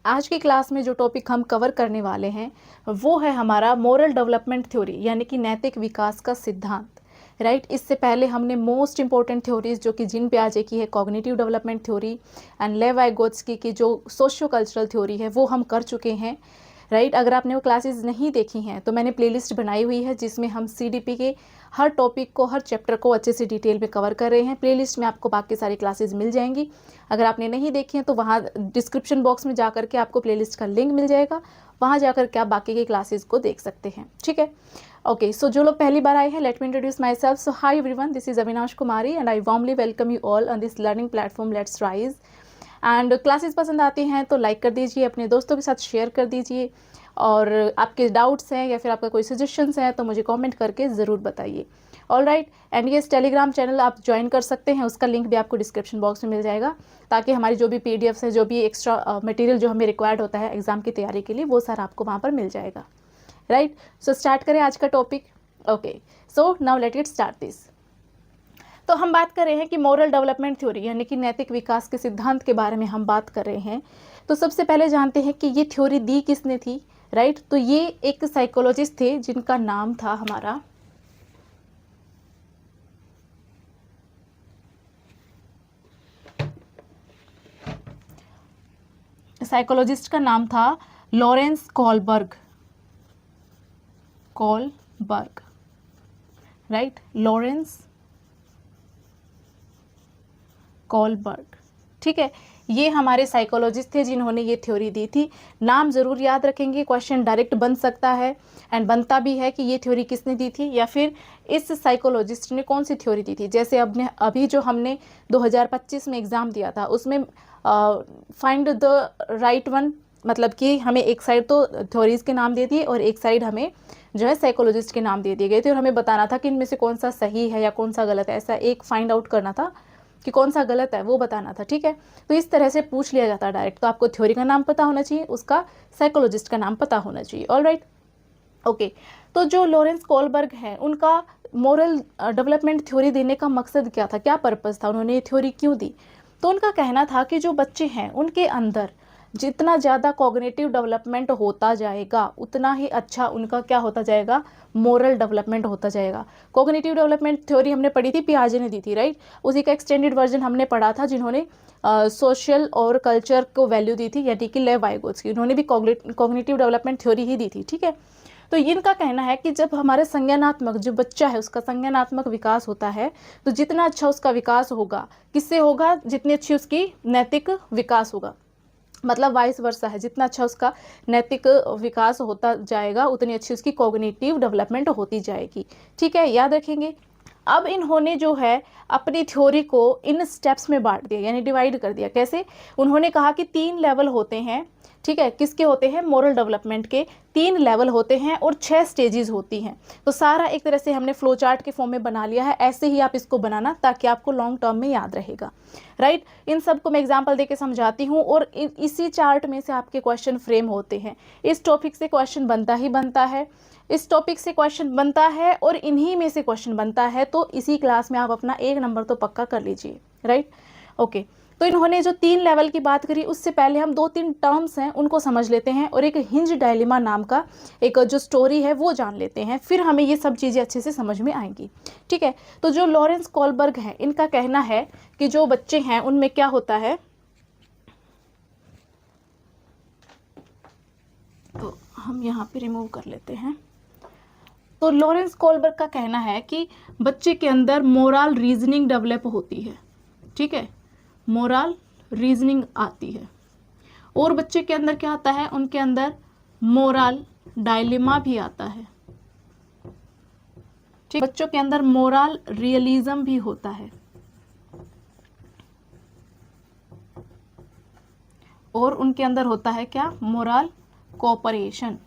आज की क्लास में जो टॉपिक हम कवर करने वाले हैं वो है हमारा मोरल डेवलपमेंट थ्योरी, यानी कि नैतिक विकास का सिद्धांत। राइट, इससे पहले हमने मोस्ट इंपॉर्टेंट थ्योरीज जो कि जीन पियाजे की है कॉग्निटिव डेवलपमेंट थ्योरी एंड लेव वाइगोत्स्की की जो सोशियो कल्चरल थ्योरी है वो हम कर चुके हैं। राइट, अगर आपने वो क्लासेस नहीं देखी हैं तो मैंने प्लेलिस्ट बनाई हुई है जिसमें हम सीडीपी के हर टॉपिक को, हर चैप्टर को अच्छे से डिटेल में कवर कर रहे हैं। प्लेलिस्ट में आपको बाकी सारी क्लासेस मिल जाएंगी। अगर आपने नहीं देखी हैं तो वहाँ डिस्क्रिप्शन बॉक्स में जा करके आपको प्लेलिस्ट का लिंक मिल जाएगा, वहाँ जा करके आप बाकी की क्लासेस को देख सकते हैं। ठीक है, ओके। सो जो लोग पहली बार आए हैं, let me introduce my self. So high everyone, this is Avinash Kumari and I warmly welcome you all on this learning platform let's rise. And classes पसंद आती हैं तो लाइक कर दीजिए, अपने दोस्तों के साथ शेयर कर दीजिए, और आपके डाउट्स हैं या फिर आपका कोई सजेशंस हैं तो मुझे कमेंट करके ज़रूर बताइए। ऑल राइट, एंड ये टेलीग्राम चैनल आप ज्वाइन कर सकते हैं, उसका लिंक भी आपको डिस्क्रिप्शन बॉक्स में मिल जाएगा, ताकि हमारी जो भी पीडीएफ्स है, जो भी एक्स्ट्रा मटेरियल जो हमें रिक्वायर्ड होता है एग्जाम की तैयारी के लिए, वो सारा आपको वहाँ पर मिल जाएगा। राइट, सो स्टार्ट करें आज का topic. Okay, so now let it start this. तो हम बात कर रहे हैं कि मोरल डेवलपमेंट थ्योरी यानी कि नैतिक विकास के सिद्धांत के बारे में हम बात कर रहे हैं। तो सबसे पहले जानते हैं कि ये थ्योरी दी किसने थी। राइट, तो ये एक साइकोलॉजिस्ट थे जिनका नाम था हमारा साइकोलॉजिस्ट का नाम था Lawrence Kohlberg. Right, Lawrence Kohlberg. ठीक है, ये हमारे साइकोलॉजिस्ट थे जिन्होंने ये थ्योरी दी थी। नाम ज़रूर याद रखेंगे, क्वेश्चन डायरेक्ट बन सकता है एंड बनता भी है कि ये थ्योरी किसने दी थी या फिर इस साइकोलॉजिस्ट ने कौन सी थ्योरी दी थी। जैसे अभी जो हमने 2025 में एग्ज़ाम दिया था उसमें फाइंड द राइट वन, मतलब कि हमें एक साइड तो थ्योरीज के नाम दे दिए और एक साइड हमें जो है साइकोलॉजिस्ट के नाम दे दिए गए थे, और हमें बताना था कि इनमें से कौन सा सही है या कौन सा गलत है। ऐसा एक फाइंड आउट करना था कि कौन सा गलत है, वो बताना था। ठीक है, तो इस तरह से पूछ लिया जाता है डायरेक्ट। तो आपको थ्योरी का नाम पता होना चाहिए, उसका साइकोलॉजिस्ट का नाम पता होना चाहिए। All right, okay. तो जो लॉरेंस कोलबर्ग है, उनका मोरल डेवलपमेंट थ्योरी देने का मकसद क्या था, क्या पर्पस था, उन्होंने ये थ्योरी क्यों दी। तो उनका कहना था कि जो बच्चे हैं उनके अंदर जितना ज़्यादा कॉग्निटिव डेवलपमेंट होता जाएगा उतना ही अच्छा उनका क्या होता जाएगा, मोरल डेवलपमेंट होता जाएगा। कॉग्निटिव डेवलपमेंट थ्योरी हमने पढ़ी थी, पियाजे ने दी थी। राइट, उसी का एक्सटेंडेड वर्जन हमने पढ़ा था जिन्होंने सोशल और कल्चर को वैल्यू दी थी, यानी कि लेव वाइगोत्स्की, उन्होंने भी कॉग्निटिव डेवलपमेंट थ्योरी ही दी थी। ठीक है, तो इनका कहना है कि जब हमारे संज्ञानात्मक जो बच्चा है उसका संज्ञानात्मक विकास होता है तो जितना अच्छा उसका विकास होगा, किससे होगा, जितनी अच्छी उसकी नैतिक विकास होगा, मतलब वाइस वर्सा है, जितना अच्छा उसका नैतिक विकास होता जाएगा उतनी अच्छी उसकी कॉग्निटिव डेवलपमेंट होती जाएगी। ठीक है, याद रखेंगे। अब इन्होंने जो है अपनी थ्योरी को इन स्टेप्स में बांट दिया, यानी डिवाइड कर दिया। कैसे, उन्होंने कहा कि 3 लेवल होते हैं। ठीक है, किसके होते हैं, मोरल डेवलपमेंट के 3 लेवल होते हैं और 6 स्टेजेस होती हैं। तो सारा एक तरह से हमने फ्लो चार्ट के फॉर्म में बना लिया है, ऐसे ही आप इसको बनाना ताकि आपको लॉन्ग टर्म में याद रहेगा। राइट, इन सब को मैं एग्जांपल देके समझाती हूँ और इसी चार्ट में से आपके क्वेश्चन फ्रेम होते हैं। इस टॉपिक से क्वेश्चन बनता ही बनता है, इस टॉपिक से क्वेश्चन बनता है और इन्हीं में से क्वेश्चन बनता है। तो इसी क्लास में आप अपना 1 नंबर तो पक्का कर लीजिए। Right, okay. तो इन्होंने जो 3 लेवल की बात करी, उससे पहले हम 2-3 टर्म्स हैं उनको समझ लेते हैं और एक हिंज डायलेमा नाम का एक जो स्टोरी है वो जान लेते हैं, फिर हमें ये सब चीज़ें अच्छे से समझ में आएंगी। ठीक है, तो जो लॉरेंस कोलबर्ग है, इनका कहना है कि जो बच्चे हैं उनमें क्या होता है, तो हम यहाँ पे रिमूव कर लेते हैं। तो लॉरेंस कोलबर्ग का कहना है कि बच्चे के अंदर मोरल रीजनिंग डेवलप होती है। ठीक है, मोरल रीजनिंग आती है और बच्चे के अंदर क्या आता है, उनके अंदर मोरल डायलेमा भी आता है। ठीक, बच्चों के अंदर मोरल रियलिज्म भी होता है और उनके अंदर होता है क्या, मोरल कोऑपरेशन।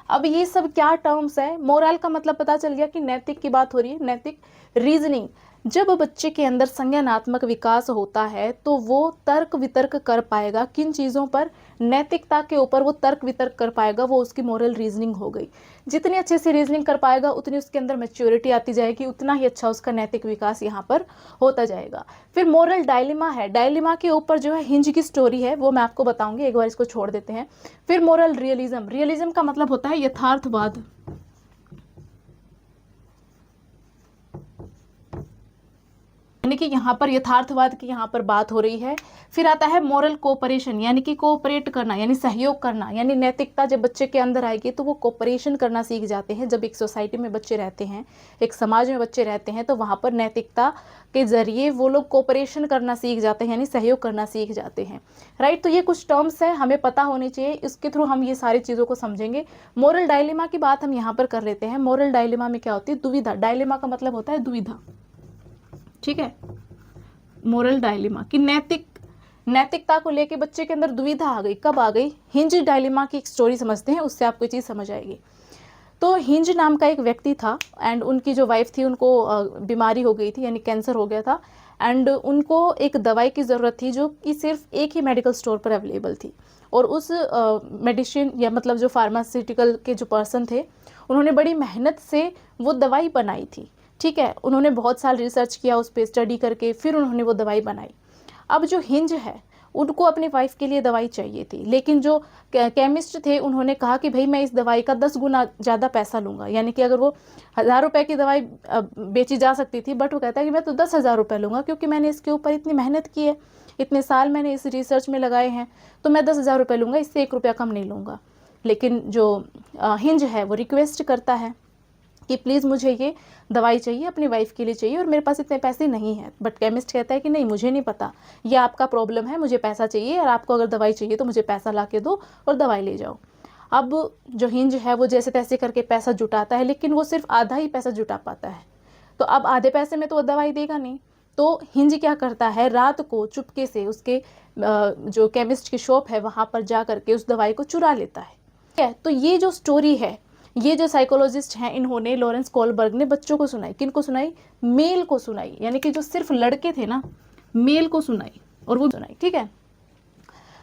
अब ये सब क्या टर्म्स है, मोरल का मतलब पता चल गया कि नैतिक की बात हो रही है, नैतिक रीजनिंग। जब बच्चे के अंदर संज्ञानात्मक विकास होता है तो वो तर्क वितर्क कर पाएगा। किन चीज़ों पर? नैतिकता के ऊपर वो तर्क वितर्क कर पाएगा, वो उसकी मोरल रीजनिंग हो गई। जितनी अच्छे से रीजनिंग कर पाएगा उतनी उसके अंदर मैच्योरिटी आती जाएगी, उतना ही अच्छा उसका नैतिक विकास यहाँ पर होता जाएगा। फिर मोरल डायलिमा है, डायलिमा के ऊपर जो है हिंज की स्टोरी है वो मैं आपको बताऊंगी, एक बार इसको छोड़ देते हैं। फिर मोरल रियलिज्म, रियलिज्म का मतलब होता है यथार्थवाद। यानी कि यहाँ पर यथार्थवाद की यहाँ पर बात हो रही है। फिर आता है मोरल कोऑपरेशन, यानी कि कोऑपरेट करना, यानी सहयोग करना, यानी नैतिकता जब बच्चे के अंदर आएगी तो वो कोऑपरेशन करना सीख जाते हैं। जब एक सोसाइटी में बच्चे रहते हैं, एक समाज में बच्चे रहते हैं, तो वहाँ पर नैतिकता के जरिए वो लोग कोऑपरेशन करना सीख जाते हैं, यानी सहयोग करना सीख जाते हैं। राइट, तो ये कुछ टर्म्स हैं, हमें पता होनी चाहिए, इसके थ्रू हम ये सारी चीज़ों को समझेंगे। मोरल डायलेमा की बात हम यहाँ पर कर लेते हैं। मोरल डायलेमा में क्या होती है? दुविधा। डायलेमा का मतलब होता है दुविधा, ठीक है। मोरल डायलेमा की नैतिकता को लेके बच्चे के अंदर दुविधा आ गई। कब आ गई? हिंज डायलेमा की एक स्टोरी समझते हैं, उससे आपको ये चीज़ समझ आएगी। तो हिंज नाम का एक व्यक्ति था एंड उनकी जो वाइफ थी उनको बीमारी हो गई थी, यानी कैंसर हो गया था एंड उनको एक दवाई की ज़रूरत थी जो कि सिर्फ एक ही मेडिकल स्टोर पर अवेलेबल थी। और उस मेडिसिन या मतलब जो फार्मास्यूटिकल के जो पर्सन थे उन्होंने बड़ी मेहनत से वो दवाई बनाई थी, ठीक है। उन्होंने बहुत साल रिसर्च किया उस पर, स्टडी करके फिर उन्होंने वो दवाई बनाई। अब जो हिंज है उनको अपनी वाइफ के लिए दवाई चाहिए थी, लेकिन जो केमिस्ट थे उन्होंने कहा कि भाई मैं इस दवाई का 10 गुना ज़्यादा पैसा लूँगा। यानी कि अगर वो 1000 रुपये की दवाई बेची जा सकती थी, बट वो कहता है कि मैं तो 10,000 रुपये लूँगा, क्योंकि मैंने इसके ऊपर इतनी मेहनत की है, इतने साल मैंने इस रिसर्च में लगाए हैं, तो मैं 10,000 रुपये लूँगा, इससे 1 रुपया कम नहीं लूँगा। लेकिन जो हिंज है वो रिक्वेस्ट करता है कि प्लीज़ मुझे ये दवाई चाहिए, अपनी वाइफ के लिए चाहिए और मेरे पास इतने पैसे नहीं हैं। बट केमिस्ट कहता है कि नहीं, मुझे नहीं पता, ये आपका प्रॉब्लम है, मुझे पैसा चाहिए और आपको अगर दवाई चाहिए तो मुझे पैसा ला के दो और दवाई ले जाओ। अब जो हिंज है वो जैसे तैसे करके पैसा जुटाता है, लेकिन वो सिर्फ आधा ही पैसा जुटा पाता है। तो अब आधे पैसे में तो वो दवाई देगा नहीं, तो हिंज क्या करता है, रात को चुपके से उसके जो केमिस्ट की शॉप है वहाँ पर जा करके उस दवाई को चुरा लेता है, ठीक है। तो ये जो स्टोरी है, ये जो साइकोलॉजिस्ट हैं इन्होंने, लॉरेंस कोलबर्ग ने बच्चों को सुनाई। किन को सुनाई? मेल को सुनाई, यानी कि जो सिर्फ लड़के थे ना, मेल को सुनाई और वो सुनाई, ठीक है।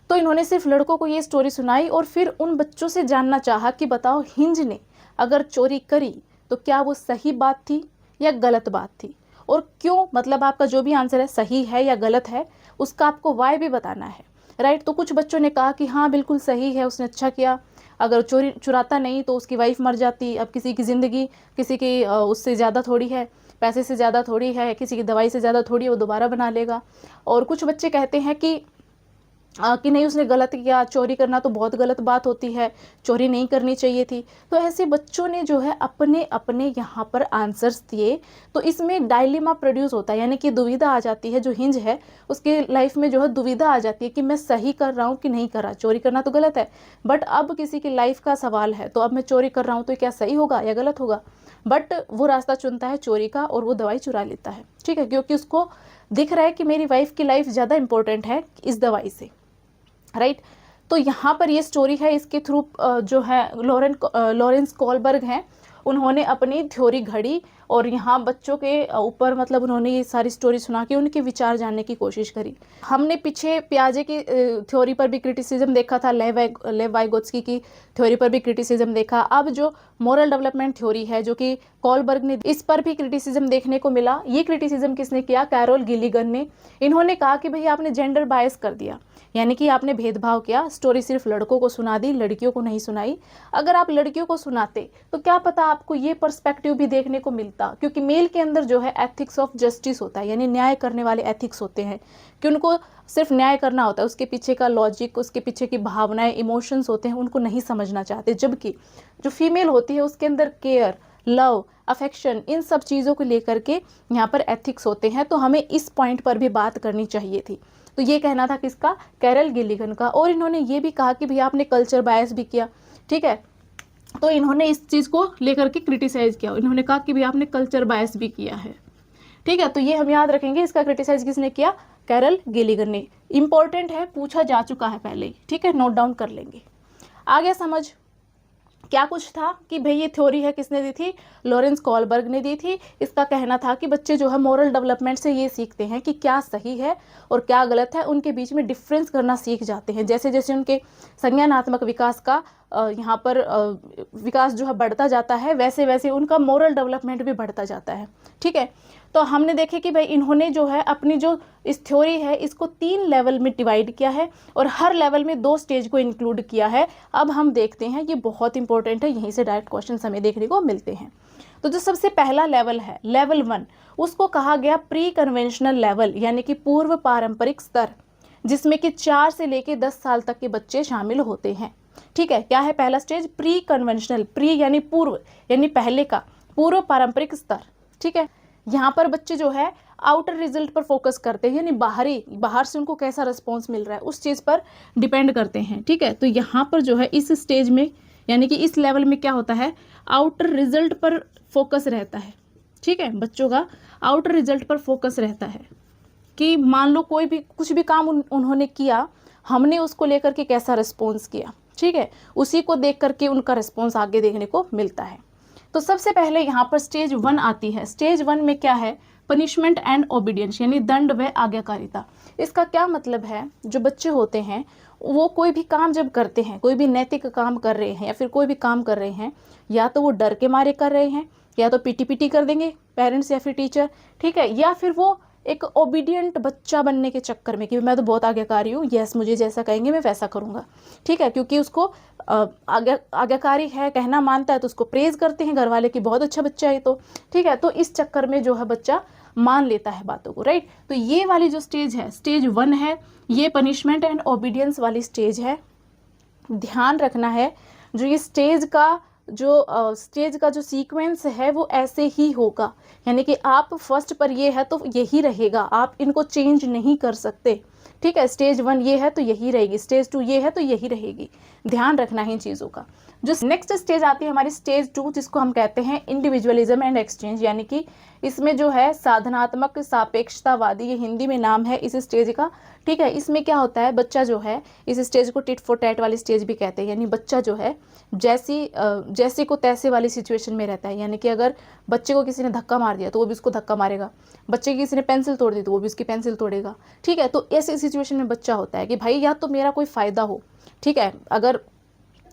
तो इन्होंने सिर्फ लड़कों को ये स्टोरी सुनाई और फिर उन बच्चों से जानना चाहा कि बताओ हिंज ने अगर चोरी करी तो क्या वो सही बात थी या गलत बात थी, और क्यों, मतलब आपका जो भी आंसर है सही है या गलत है उसका आपको वाई भी बताना है। राइट, तो कुछ बच्चों ने कहा कि हाँ बिल्कुल सही है, उसने अच्छा किया, अगर चुराता नहीं तो उसकी वाइफ मर जाती। अब किसी की ज़िंदगी किसी की उससे ज़्यादा थोड़ी है, पैसे से ज़्यादा थोड़ी है, किसी की दवाई से ज़्यादा थोड़ी है, वो दोबारा बना लेगा। और कुछ बच्चे कहते हैं कि नहीं उसने गलत किया, चोरी करना तो बहुत गलत बात होती है, चोरी नहीं करनी चाहिए थी। तो ऐसे बच्चों ने जो है अपने अपने यहाँ पर आंसर्स दिए। तो इसमें डायलेमा प्रोड्यूस होता है, यानी कि दुविधा आ जाती है। जो हिंज है उसके लाइफ में जो है दुविधा आ जाती है कि मैं सही कर रहा हूँ कि नहीं कर रहा। चोरी करना तो गलत है, बट अब किसी की लाइफ का सवाल है, तो अब मैं चोरी कर रहा हूँ तो क्या सही होगा या गलत होगा। बट वो रास्ता चुनता है चोरी का और वो दवाई चुरा लेता है, ठीक है, क्योंकि उसको दिख रहा है कि मेरी वाइफ की लाइफ ज़्यादा इंपॉर्टेंट है इस दवाई से। राइट, तो यहाँ पर ये स्टोरी है, इसके थ्रू जो है लॉरेंस कोलबर्ग हैं, उन्होंने अपनी थ्योरी घड़ी और यहाँ बच्चों के ऊपर मतलब उन्होंने ये सारी स्टोरी सुना के उनके विचार जानने की कोशिश करी। हमने पीछे पियाजे की थ्योरी पर भी क्रिटिसिज्म देखा था, लेव वाइगोत्स्की की थ्योरी पर भी क्रिटिसिज्म देखा। अब जो मोरल डेवलपमेंट थ्योरी है जो कि कोलबर्ग ने, इस पर भी क्रिटिसिज्म देखने को मिला। ये क्रिटिसिज्म किसने किया? कैरोल गिलिगन ने। इन्होंने कहा कि भाई आपने जेंडर बायस कर दिया, यानी कि आपने भेदभाव किया, स्टोरी सिर्फ लड़कों को सुना दी, लड़कियों को नहीं सुनाई। अगर आप लड़कियों को सुनाते तो क्या पता आपको ये पर्सपेक्टिव भी देखने को मिलता, क्योंकि मेल के अंदर जो है एथिक्स ऑफ जस्टिस होता है, यानी न्याय करने वाले एथिक्स होते हैं कि उनको सिर्फ न्याय करना होता है, उसके पीछे का लॉजिक, उसके पीछे की भावनाएं, इमोशंस होते हैं, उनको नहीं समझना चाहते। जबकि जो फीमेल होती है उसके अंदर केयर, लव, अफेक्शन, इन सब चीज़ों को लेकर के यहाँ पर एथिक्स होते हैं। तो हमें इस पॉइंट पर भी बात करनी चाहिए थी। तो ये कहना था किसका? कैरल गिलिगन का। और इन्होंने ये भी कहा कि भैया आपने कल्चर बायस भी किया, ठीक है। तो इन्होंने इस चीज़ को लेकर के क्रिटिसाइज किया, इन्होंने कहा कि भैया आपने कल्चर बायस भी किया है, ठीक है। तो ये हम याद रखेंगे, इसका क्रिटिसाइज किसने किया? कैरल गिलिगन ने। इंपॉर्टेंट है, पूछा जा चुका है पहले ही, ठीक है, नोट डाउन कर लेंगे। आगे समझ, क्या कुछ था कि भाई ये थ्योरी है किसने दी थी, लॉरेंस कॉलबर्ग ने दी थी। इसका कहना था कि बच्चे जो है मोरल डेवलपमेंट से ये सीखते हैं कि क्या सही है और क्या गलत है, उनके बीच में डिफरेंस करना सीख जाते हैं। जैसे जैसे उनके संज्ञानात्मक विकास का यहाँ पर विकास जो है बढ़ता जाता है, वैसे वैसे उनका मोरल डेवलपमेंट भी बढ़ता जाता है। ठीक है, तो हमने देखे कि भाई इन्होंने जो है अपनी जो इस थ्योरी है इसको 3 लेवल में डिवाइड किया है और हर लेवल में 2 स्टेज को इंक्लूड किया है। अब हम देखते हैं, ये बहुत इंपॉर्टेंट है, यहीं से डायरेक्ट क्वेश्चन हमें देखने को मिलते हैं। तो जो सबसे पहला लेवल है लेवल 1, उसको कहा गया प्री कन्वेंशनल लेवल, यानी कि पूर्व पारंपरिक स्तर, जिसमें कि 4 से लेकर 10 साल तक के बच्चे शामिल होते हैं। ठीक है, क्या है पहला स्टेज, प्री कन्वेंशनल, प्री यानी पूर्व, यानी पहले का, पूर्व पारंपरिक स्तर। ठीक है, यहाँ पर बच्चे जो है आउटर रिजल्ट पर फोकस करते हैं, यानी बाहर से उनको कैसा रिस्पॉन्स मिल रहा है उस चीज़ पर डिपेंड करते हैं। ठीक है, तो यहाँ पर जो है इस स्टेज में यानी कि इस लेवल में क्या होता है, आउटर रिजल्ट पर फोकस रहता है। ठीक है, बच्चों का आउटर रिजल्ट पर फोकस रहता है कि मान लो कोई भी कुछ भी काम उन्होंने किया, हमने उसको लेकर के कैसा रिस्पॉन्स किया। ठीक है, उसी को देख करके उनका रिस्पॉन्स आगे देखने को मिलता है। तो सबसे पहले यहाँ पर स्टेज 1 आती है। स्टेज 1 में क्या है, पनिशमेंट एंड ओबीडियंस, यानी दंड व आज्ञाकारिता। इसका क्या मतलब है, जो बच्चे होते हैं वो कोई भी काम जब करते हैं, कोई भी नैतिक काम कर रहे हैं या फिर कोई भी काम कर रहे हैं, या तो वो डर के मारे कर रहे हैं, या तो पीटी कर देंगे पेरेंट्स या फिर टीचर। ठीक है, या फिर वो एक ओबीडियंट बच्चा बनने के चक्कर में कि मैं तो बहुत आज्ञाकारी हूँ, यस मुझे जैसा कहेंगे मैं वैसा करूँगा। ठीक है, क्योंकि उसको आज्ञाकारी है, कहना मानता है, तो उसको प्रेज करते हैं घर वाले कि बहुत अच्छा बच्चा है तो। ठीक है, तो इस चक्कर में जो है बच्चा मान लेता है बातों को, राइट। तो ये वाली जो स्टेज है, स्टेज 1 है, ये पनिशमेंट एंड ओबीडियंस वाली स्टेज है। ध्यान रखना है, जो ये स्टेज का जो सीक्वेंस है वो ऐसे ही होगा, यानी कि आप फर्स्ट पर ये है तो यही रहेगा, आप इनको चेंज नहीं कर सकते। ठीक है, स्टेज 1 ये है तो यही रहेगी, स्टेज 2 ये है तो यही रहेगी, ध्यान रखना है इन चीज़ों का। जो नेक्स्ट स्टेज आती है हमारी स्टेज 2, जिसको हम कहते हैं इंडिविजुअलिज्म एंड एक्सचेंज, यानी कि इसमें जो है साधनात्मक सापेक्षतावादी, ये हिंदी में नाम है इस स्टेज का। ठीक है, इसमें क्या होता है, बच्चा जो है इस स्टेज को टिट फॉर टैट वाली स्टेज भी कहते हैं, यानी बच्चा जो है जैसे को तैसे वाली सिचुएशन में रहता है। यानी कि अगर बच्चे को किसी ने धक्का मार दिया तो वो भी उसको धक्का मारेगा, बच्चे की किसी ने पेंसिल तोड़ दी तो वो भी उसकी पेंसिल तोड़ेगा। ठीक है, तो ऐसी सिचुएशन में बच्चा होता है कि भाई या तो मेरा कोई फ़ायदा हो। ठीक है, अगर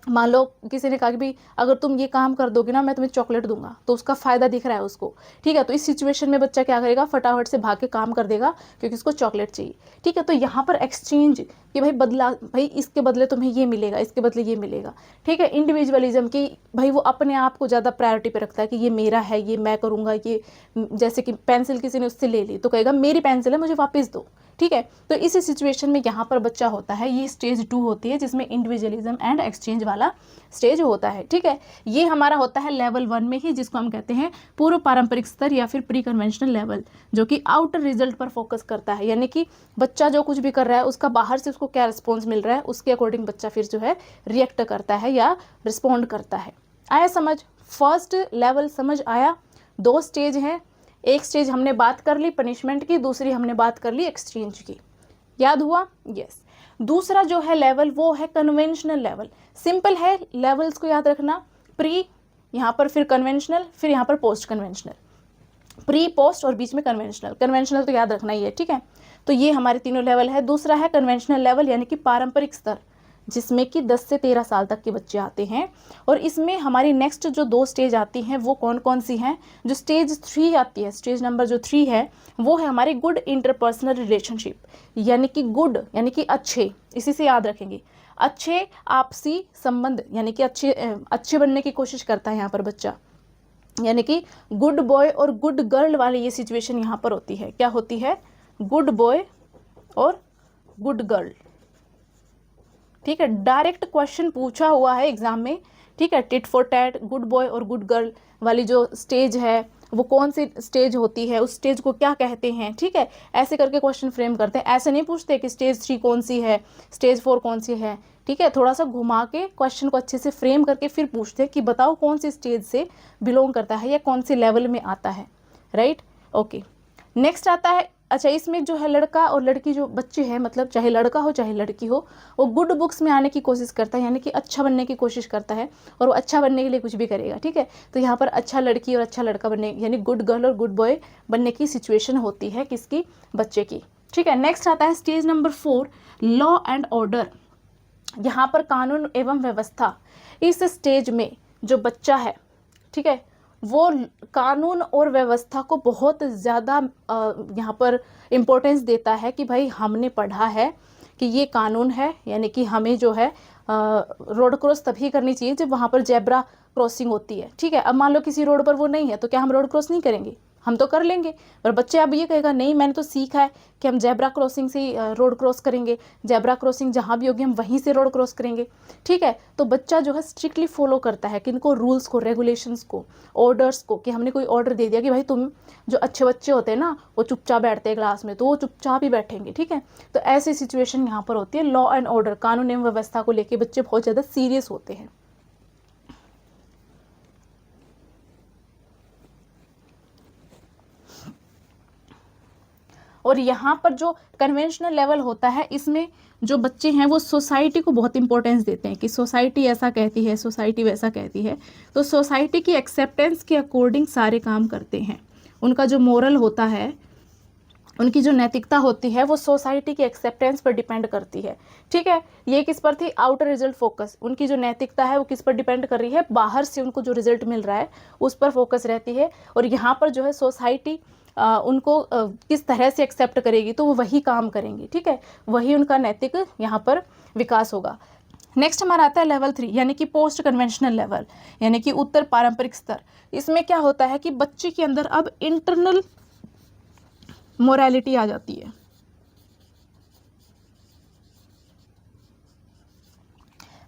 मान लो किसी ने कहा कि भाई अगर तुम ये काम कर दोगे ना मैं तुम्हें चॉकलेट दूंगा, तो उसका फ़ायदा दिख रहा है उसको। ठीक है, तो इस सिचुएशन में बच्चा क्या करेगा, फटाफट से भाग के काम कर देगा क्योंकि उसको चॉकलेट चाहिए। ठीक है, तो यहाँ पर एक्सचेंज कि भाई बदला, भाई इसके बदले तुम्हें ये मिलेगा, इसके बदले ये मिलेगा। ठीक है, इंडिविजुअलिज्म की भाई वो अपने आप को ज़्यादा प्रायोरिटी पे रखता है कि ये मेरा है, ये मैं करूँगा। ये जैसे कि पेंसिल किसी ने उससे ले ली तो कहेगा मेरी पेंसिल है मुझे वापस दो। ठीक है, तो इसी सिचुएशन में यहाँ पर बच्चा होता है, ये स्टेज 2 होती है, जिसमें इंडिविजुअलिज्म एंड एक्सचेंज वाला स्टेज होता है। ठीक है, ये हमारा होता है लेवल 1 में ही, जिसको हम कहते हैं पूर्व पारंपरिक स्तर या फिर प्री कन्वेंशनल लेवल, जो कि आउटर रिजल्ट पर फोकस करता है। यानी कि बच्चा जो कुछ भी कर रहा है उसका बाहर से उसको क्या रिस्पॉन्स मिल रहा है, उसके अकॉर्डिंग बच्चा फिर जो है रिएक्ट करता है या रिस्पॉन्ड करता है। आया समझ, फर्स्ट लेवल समझ आया। 2 स्टेज हैं, एक स्टेज हमने बात कर ली पनिशमेंट की, दूसरी हमने बात कर ली एक्सचेंज की। याद हुआ, यस। दूसरा जो है लेवल वो है कन्वेंशनल लेवल। सिंपल है, लेवल्स को याद रखना, प्री, यहाँ पर फिर कन्वेंशनल, फिर यहाँ पर पोस्ट कन्वेंशनल, प्री पोस्ट और बीच में कन्वेंशनल। कन्वेंशनल तो याद रखना ही है। ठीक है, तो ये हमारे तीनों लेवल है। दूसरा है कन्वेंशनल लेवल, यानी कि पारंपरिक स्तर, जिसमें कि 10 से 13 साल तक के बच्चे आते हैं। और इसमें हमारी नेक्स्ट जो 2 स्टेज आती हैं वो कौन कौन सी हैं, जो स्टेज 3 आती है, स्टेज नंबर जो 3 है वो है हमारी गुड इंटरपर्सनल रिलेशनशिप, यानी कि गुड यानी कि अच्छे, इसी से याद रखेंगे, अच्छे आपसी संबंध, यानी कि अच्छे बनने की कोशिश करता है यहाँ पर बच्चा। यानी कि गुड बॉय और गुड गर्ल वाली ये सिचुएशन यहाँ पर होती है। क्या होती है, गुड बॉय और गुड गर्ल। ठीक है, डायरेक्ट क्वेश्चन पूछा हुआ है एग्जाम में। ठीक है, tit for tat, good boy और गुड गर्ल वाली जो स्टेज है वो कौन सी स्टेज होती है, उस स्टेज को क्या कहते हैं। ठीक है, ऐसे करके क्वेश्चन फ्रेम करते हैं, ऐसे नहीं पूछते कि स्टेज 3 कौन सी है, स्टेज 4 कौन सी है। ठीक है, थोड़ा सा घुमा के क्वेश्चन को अच्छे से फ्रेम करके फिर पूछते हैं कि बताओ कौन सी स्टेज से बिलोंग करता है या कौन से लेवल में आता है। Right, okay. नेक्स्ट आता है अच्छा, इसमें जो है लड़का और लड़की जो बच्चे हैं, मतलब चाहे लड़का हो चाहे लड़की हो, वो गुड बुक्स में आने की कोशिश करता है, यानी कि अच्छा बनने की कोशिश करता है, और वो अच्छा बनने के लिए कुछ भी करेगा। ठीक है, तो यहाँ पर अच्छा लड़की और अच्छा लड़का बनने, यानी गुड गर्ल और गुड बॉय बनने की सिचुएशन होती है किसकी, बच्चे की। ठीक है, नेक्स्ट आता है stage number 4, law and order. यहाँ पर कानून एवं व्यवस्था। इस स्टेज में जो बच्चा है, ठीक है, वो कानून और व्यवस्था को बहुत ज़्यादा यहाँ पर इम्पोर्टेंस देता है कि भाई हमने पढ़ा है कि ये कानून है, यानी कि हमें जो है रोड क्रॉस तभी करनी चाहिए जब वहाँ पर जेब्रा क्रॉसिंग होती है। ठीक है, अब मान लो किसी रोड पर वो नहीं है, तो क्या हम रोड क्रॉस नहीं करेंगे? हम तो कर लेंगे। पर बच्चे अब ये कहेगा नहीं, मैंने तो सीखा है कि हम जेब्रा क्रॉसिंग से रोड क्रॉस करेंगे, जेब्रा क्रॉसिंग जहाँ भी होगी हम वहीं से रोड क्रॉस करेंगे। ठीक है, तो बच्चा जो है स्ट्रिक्टली फॉलो करता है किनको, रूल्स को, रेगुलेशंस को, ऑर्डर्स को, कि हमने कोई ऑर्डर दे दिया कि भाई तुम, जो अच्छे बच्चे होते हैं ना वो चुपचाप बैठते हैं क्लास में, तो वो चुपचाप ही बैठेंगे। ठीक है, तो ऐसी सिचुएशन यहाँ पर होती है। लॉ एंड ऑर्डर, कानून एवं व्यवस्था को लेकर बच्चे बहुत ज़्यादा सीरियस होते हैं। और यहाँ पर जो कन्वेंशनल लेवल होता है, इसमें जो बच्चे हैं वो सोसाइटी को बहुत इंपॉर्टेंस देते हैं कि सोसाइटी ऐसा कहती है, सोसाइटी वैसा कहती है, तो सोसाइटी की एक्सेप्टेंस के अकॉर्डिंग सारे काम करते हैं। उनका जो मोरल होता है, उनकी जो नैतिकता होती है, वो सोसाइटी की एक्सेप्टेंस पर डिपेंड करती है। ठीक है, ये किस पर थी, आउटर रिजल्ट फोकस। उनकी जो नैतिकता है वो किस पर डिपेंड कर रही है, बाहर से उनको जो रिजल्ट मिल रहा है उस पर फोकस रहती है। और यहाँ पर जो है सोसाइटी उनको किस तरह से एक्सेप्ट करेगी, तो वो वही काम करेंगी। ठीक है, वही उनका नैतिक यहाँ पर विकास होगा। नेक्स्ट हमारा आता है लेवल 3, यानी कि पोस्ट कन्वेंशनल लेवल, यानी कि उत्तर पारंपरिक स्तर। इसमें क्या होता है कि बच्चे के अंदर अब इंटरनल मोरालिटी आ जाती है।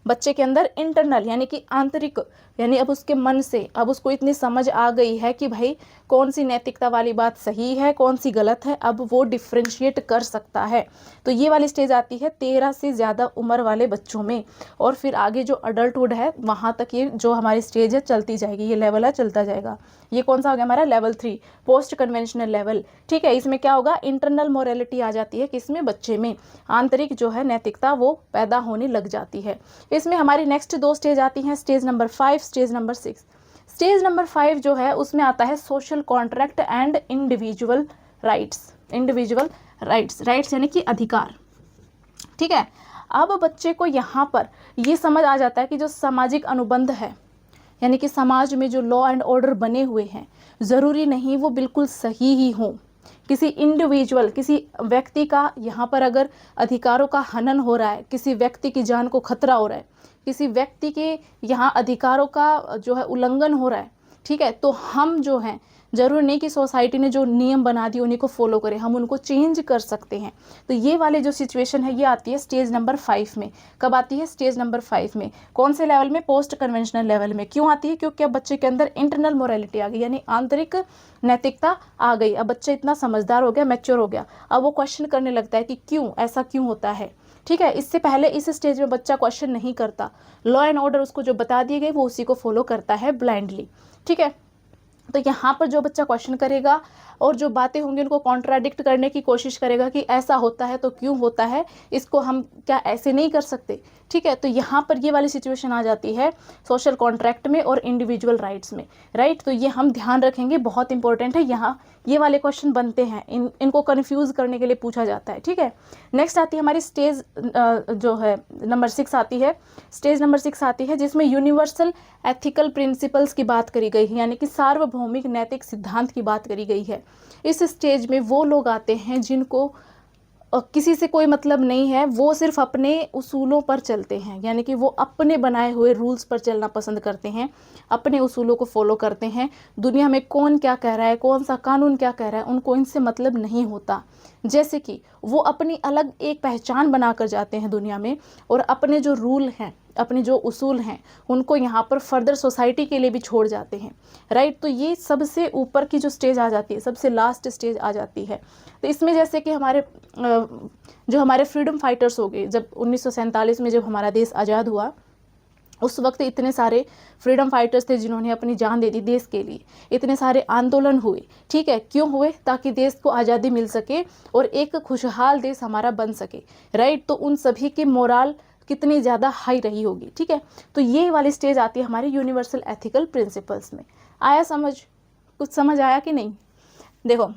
बच्चे के अंदर इंटरनल यानी कि आंतरिक, यानी अब उसके मन से अब उसको इतनी समझ आ गई है कि भाई कौन सी नैतिकता वाली बात सही है, कौन सी गलत है, अब वो डिफ्रेंशिएट कर सकता है। तो ये वाली स्टेज आती है 13 से ज़्यादा उम्र वाले बच्चों में, और फिर आगे जो अडल्टहुड है वहाँ तक ये जो हमारी स्टेज है चलती जाएगी, ये लेवल है चलता जाएगा। ये कौन सा हो गया हमारा, लेवल 3, पोस्ट कन्वेंशनल लेवल। ठीक है, इसमें क्या होगा, इंटरनल मोरालिटी आ जाती है किसमें, बच्चे में, आंतरिक जो है नैतिकता वो पैदा होने लग जाती है। इसमें हमारी नेक्स्ट 2 स्टेज आती हैं, stage number 5, stage number 6। Stage number 5 जो है उसमें आता है social contract and individual rights. Individual rights, rights यानी कि अधिकार। ठीक है, अब बच्चे को यहाँ पर ये समझ आ जाता है कि जो सामाजिक अनुबंध है, यानी कि समाज में जो लॉ एंड ऑर्डर बने हुए हैं, ज़रूरी नहीं वो बिल्कुल सही ही हों। किसी इंडिविजुअल, किसी व्यक्ति का यहाँ पर अगर अधिकारों का हनन हो रहा है, किसी व्यक्ति की जान को खतरा हो रहा है, किसी व्यक्ति के यहाँ अधिकारों का जो है उल्लंघन हो रहा है, ठीक है, तो हम जो हैं, जरूर नहीं कि सोसाइटी ने जो नियम बना दिए उन्हीं को फॉलो करें, हम उनको चेंज कर सकते हैं। तो ये वाले जो सिचुएशन है ये आती है स्टेज नंबर 5 में। कब आती है, स्टेज नंबर 5 में। कौन से लेवल में, पोस्ट कन्वेंशनल लेवल में। क्यों आती है, क्योंकि अब बच्चे के अंदर इंटरनल मोरालिटी आ गई, यानी आंतरिक नैतिकता आ गई। अब बच्चा इतना समझदार हो गया, मैच्योर हो गया, अब वो क्वेश्चन करने लगता है कि क्यों ऐसा क्यों होता है। ठीक है, इससे पहले इस स्टेज में बच्चा क्वेश्चन नहीं करता, लॉ एंड ऑर्डर उसको जो बता दिए गए वो उसी को फॉलो करता है ब्लाइंडली। ठीक है, तो यहाँ पर जो बच्चा क्वेश्चन करेगा और जो बातें होंगी उनको कॉन्ट्राडिक्ट करने की कोशिश करेगा कि ऐसा होता है तो क्यों होता है, इसको हम क्या ऐसे नहीं कर सकते। ठीक है, तो यहाँ पर ये वाली सिचुएशन आ जाती है सोशल कॉन्ट्रैक्ट में और इंडिविजुअल राइट्स में। राइट, तो ये हम ध्यान रखेंगे, बहुत इंपॉर्टेंट है। यहाँ ये वाले क्वेश्चन बनते हैं, इनको कन्फ्यूज़ करने के लिए पूछा जाता है। ठीक है, नेक्स्ट आती है हमारी स्टेज जो है नंबर 6 आती है। स्टेज नंबर 6 आती है जिसमें यूनिवर्सल एथिकल प्रिंसिपल्स की बात करी गई है, यानी कि सार्वभौमिक नैतिक सिद्धांत की बात करी गई है। इस स्टेज में वो लोग आते हैं जिनको किसी से कोई मतलब नहीं है, वो सिर्फ अपने उसूलों पर चलते हैं, यानी कि वो अपने बनाए हुए रूल्स पर चलना पसंद करते हैं, अपने उसूलों को फॉलो करते हैं। दुनिया में कौन क्या कह रहा है, कौन सा कानून क्या कह रहा है, उनको इनसे मतलब नहीं होता। जैसे कि वो अपनी अलग एक पहचान बनाकर जाते हैं दुनिया में, और अपने जो रूल हैं, अपने जो उसूल हैं, उनको यहाँ पर फर्दर सोसाइटी के लिए भी छोड़ जाते हैं। राइट, तो ये सबसे ऊपर की जो स्टेज आ जाती है, सबसे लास्ट स्टेज आ जाती है। तो इसमें जैसे कि जो हमारे फ्रीडम फाइटर्स हो गए, जब 1947 में जब हमारा देश आज़ाद हुआ, उस वक्त इतने सारे फ्रीडम फाइटर्स थे जिन्होंने अपनी जान दे दी देश के लिए, इतने सारे आंदोलन हुए, ठीक है, क्यों हुए? ताकि देश को आज़ादी मिल सके और एक खुशहाल देश हमारा बन सके, राइट। तो उन सभी की मोरल कितनी ज़्यादा हाई रही होगी, ठीक है। तो ये वाली स्टेज आती है हमारी यूनिवर्सल एथिकल प्रिंसिपल्स में। आया समझ? कुछ समझ आया कि नहीं? देखो,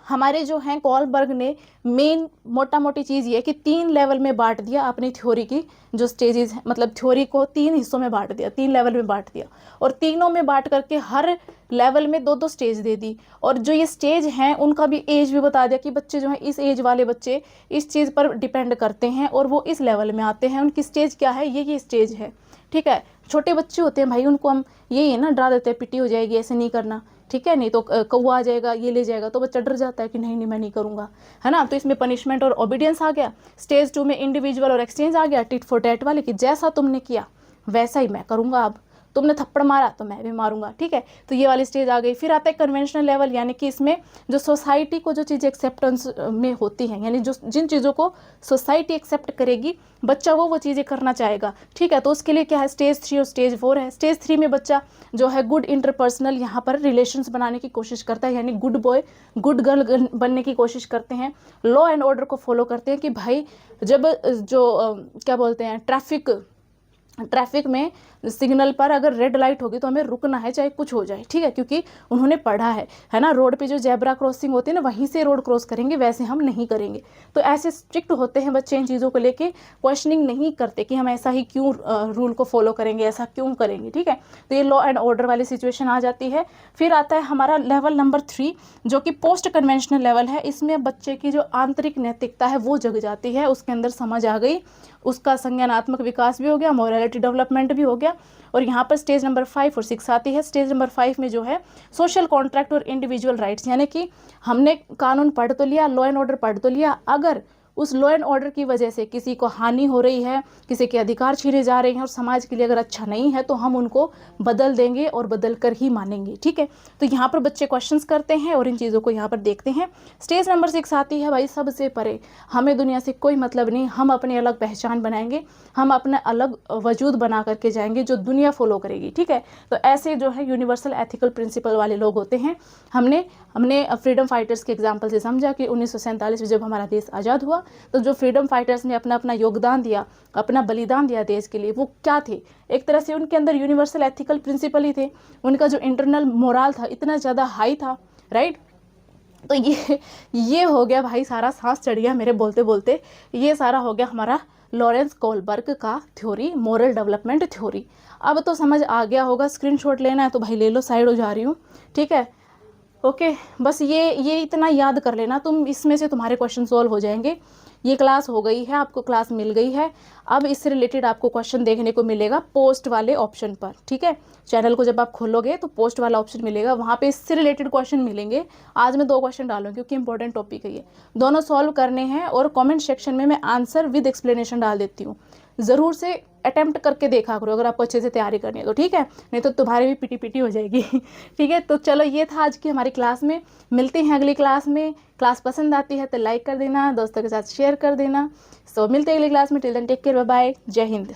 हमारे जो हैं कोलबर्ग ने मेन मोटा मोटी चीज़ ये कि 3 लेवल में बांट दिया अपनी थ्योरी की जो स्टेजेस हैं, मतलब थ्योरी को 3 हिस्सों में बांट दिया, 3 लेवल में बांट दिया, और तीनों में बांट करके हर लेवल में 2-2 स्टेज दे दी। और जो ये स्टेज हैं उनका भी एज भी बता दिया कि बच्चे जो हैं इस एज वाले बच्चे इस चीज़ पर डिपेंड करते हैं और वो इस लेवल में आते हैं, उनकी स्टेज क्या है, ये स्टेज है, ठीक है। छोटे बच्चे होते हैं भाई, उनको हम यही है ना डरा देते हैं, पिटी हो जाएगी, ऐसे नहीं करना, ठीक है, नहीं तो कौवा आ जाएगा, ये ले जाएगा, तो बच्चा डर जाता है कि नहीं मैं नहीं करूँगा, है ना। तो इसमें पनिशमेंट और ओबीडियंस आ गया। स्टेज 2 में इंडिविजुअल और एक्सचेंज आ गया, टिट फॉर टैट वाले, कि जैसा तुमने किया वैसा ही मैं करूँगा, अब तुमने थप्पड़ मारा तो मैं भी मारूंगा, ठीक है। तो ये वाली स्टेज आ गई। फिर आता है कन्वेंशनल लेवल, यानी कि इसमें जो सोसाइटी को जो चीज़ एक्सेप्टेंस में होती हैं, यानी जो जिन चीज़ों को सोसाइटी एक्सेप्ट करेगी बच्चा वो चीज़ें करना चाहेगा, ठीक है। तो उसके लिए क्या है, स्टेज 3 और स्टेज 4 है। स्टेज 3 में बच्चा जो है गुड इंटरपर्सनल यहाँ पर रिलेशंस बनाने की कोशिश करता है, यानी गुड बॉय गुड गर्ल बनने की कोशिश करते हैं, लॉ एंड ऑर्डर को फॉलो करते हैं कि भाई जब क्या बोलते हैं ट्रैफिक में सिग्नल पर अगर रेड लाइट होगी तो हमें रुकना है चाहे कुछ हो जाए, ठीक है, क्योंकि उन्होंने पढ़ा है ना। रोड पे जो जेब्रा क्रॉसिंग होती है ना, वहीं से रोड क्रॉस करेंगे, वैसे हम नहीं करेंगे। तो ऐसे स्ट्रिक्ट होते हैं बच्चे इन चीज़ों को लेके, क्वेश्चनिंग नहीं करते कि हम ऐसा ही क्यों रूल को फॉलो करेंगे, ऐसा क्यों करेंगे, ठीक है। तो ये लॉ एंड ऑर्डर वाली सिचुएशन आ जाती है। फिर आता है हमारा लेवल नंबर 3 जो कि पोस्ट कन्वेंशनल लेवल है। इसमें बच्चे की जो आंतरिक नैतिकता है वो जग जाती है, उसके अंदर समझ आ गई, उसका संज्ञानात्मक विकास भी हो गया, मोरालिटी डेवलपमेंट भी हो गया। और यहाँ पर स्टेज नंबर 5 और 6 आती है। स्टेज नंबर 5 में जो है सोशल कॉन्ट्रैक्ट और इंडिविजुअल राइट्स, यानी कि हमने कानून पढ़ तो लिया, लॉ एंड ऑर्डर पढ़ तो लिया, अगर उस लॉ एंड ऑर्डर की वजह से किसी को हानि हो रही है, किसी के अधिकार छीने जा रहे हैं और समाज के लिए अगर अच्छा नहीं है तो हम उनको बदल देंगे और बदल कर ही मानेंगे, ठीक है। तो यहाँ पर बच्चे क्वेश्चंस करते हैं और इन चीज़ों को यहाँ पर देखते हैं। स्टेज नंबर 6 आती है भाई सबसे परे, हमें दुनिया से कोई मतलब नहीं, हम अपनी अलग पहचान बनाएंगे, हम अपना अलग वजूद बना करके जाएंगे जो दुनिया फॉलो करेगी, ठीक है। तो ऐसे जो है यूनिवर्सल एथिकल प्रिंसिपल वाले लोग होते हैं। हमने फ्रीडम फाइटर्स के एग्जाम्पल से समझा कि 1947 में जब हमारा देश आज़ाद हुआ तो जो फ्रीडम फाइटर्स ने अपना योगदान दिया, अपना बलिदान दिया देश के लिए, वो क्या थे? एक तरह से उनके अंदर यूनिवर्सल एथिकल प्रिंसिपल ही थे, उनका जो इंटरनल मोरल था इतना ज़्यादा हाई था, राइट। तो ये हो गया भाई, सारा सांस चढ़ गया मेरे बोलते बोलते, ये सारा हो गया हमारा लॉरेंस कोलबर्ग का थ्योरी, मोरल डेवलपमेंट थ्योरी। अब तो समझ आ गया होगा, स्क्रीनशॉट लेना है तो भाई ले लो, साइड हो जा रही हूँ, ठीक है, ओके। बस ये इतना याद कर लेना तुम, इसमें से तुम्हारे क्वेश्चन सॉल्व हो जाएंगे। ये क्लास हो गई है, आपको क्लास मिल गई है। अब इससे रिलेटेड आपको क्वेश्चन देखने को मिलेगा पोस्ट वाले ऑप्शन पर, ठीक है। चैनल को जब आप खोलोगे तो पोस्ट वाला ऑप्शन मिलेगा, वहाँ पे इससे रिलेटेड क्वेश्चन मिलेंगे। आज मैं 2 क्वेश्चन डालूंगी क्योंकि इंपॉर्टेंट टॉपिक है ये, दोनों सॉल्व करने हैं और कमेंट सेक्शन में मैं आंसर विद एक्सप्लेनेशन डाल देती हूँ। ज़रूर से अटेम्प्ट करके देखा करो अगर आपको अच्छे से तैयारी करनी है तो, ठीक है, नहीं तो तुम्हारी भी पिटी हो जाएगी ठीक है। तो चलो ये था आज की हमारी क्लास में, मिलते हैं अगली क्लास में। क्लास पसंद आती है तो लाइक कर देना, दोस्तों के साथ शेयर कर देना। सो मिलते हैं अगली क्लास में, till then take care, bye bye, जय हिंद।